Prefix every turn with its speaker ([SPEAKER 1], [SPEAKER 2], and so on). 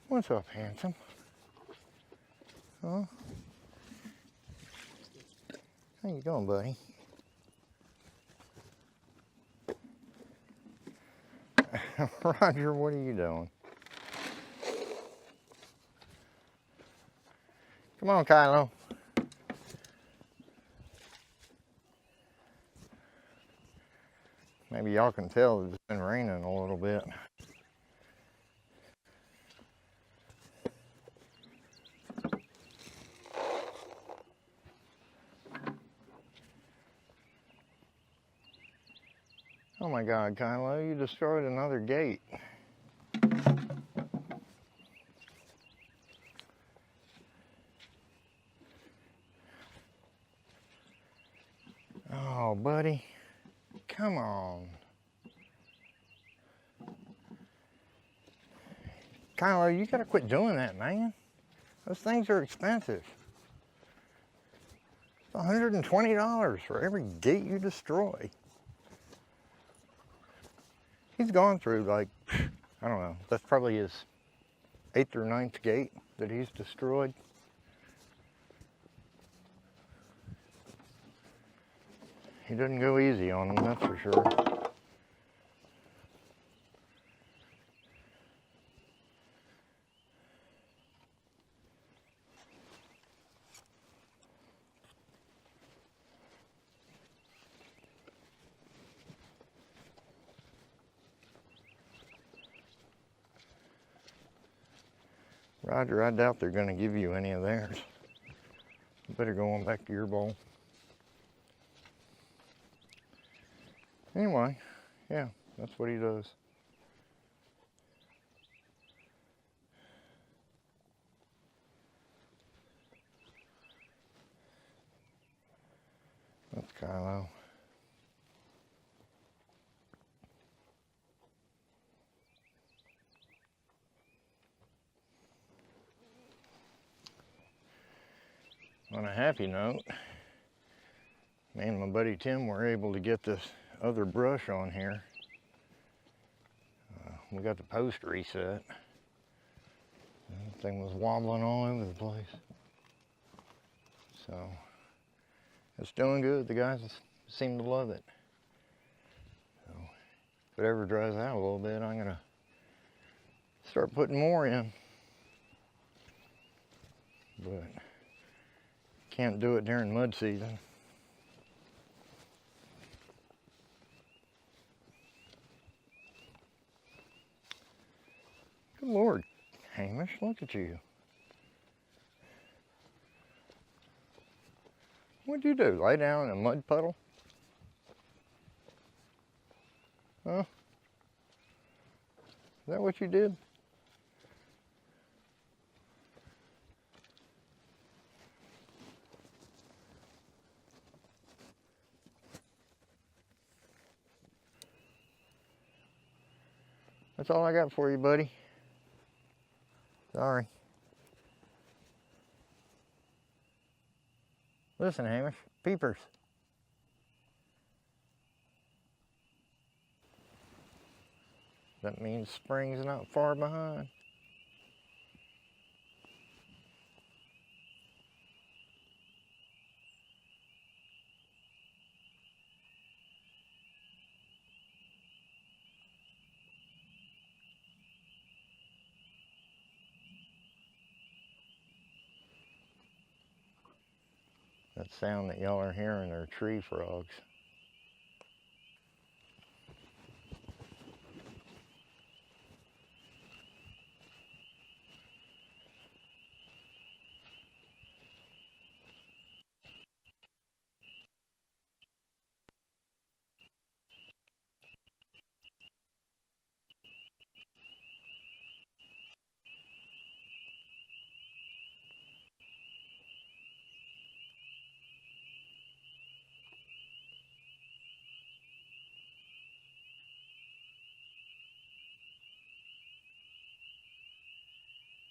[SPEAKER 1] What's up, handsome? Huh? How you doing, buddy? Roger, what are you doing? Come on, Kylo. Maybe y'all can tell it's been raining a little bit. Oh my God, Kylo, you destroyed another gate. Oh, buddy, come on. Kylo, you gotta quit doing that, man. Those things are expensive. It's $120 for every gate you destroy. He's gone through like, I don't know, that's probably his 8th or 9th gate that he's destroyed. He doesn't go easy on them, that's for sure. Roger, I doubt they're going to give you any of theirs. You better go on back to your bowl. Anyway, yeah, that's what he does. That's Kylo. On a happy note, me and my buddy Tim were able to get this other brush on here. We got the post reset. The thing was wobbling all over the place. So, it's doing good. The guys seem to love it. So, if it ever dries out a little bit, I'm gonna start putting more in. But can't do it during mud season. Good Lord, Hamish, look at you. What'd you do? Lay down in a mud puddle? Huh? Is that what you did? That's all I got for you, buddy. Sorry. Listen, Hamish, peepers. That means spring's not far behind. That sound that y'all are hearing are tree frogs.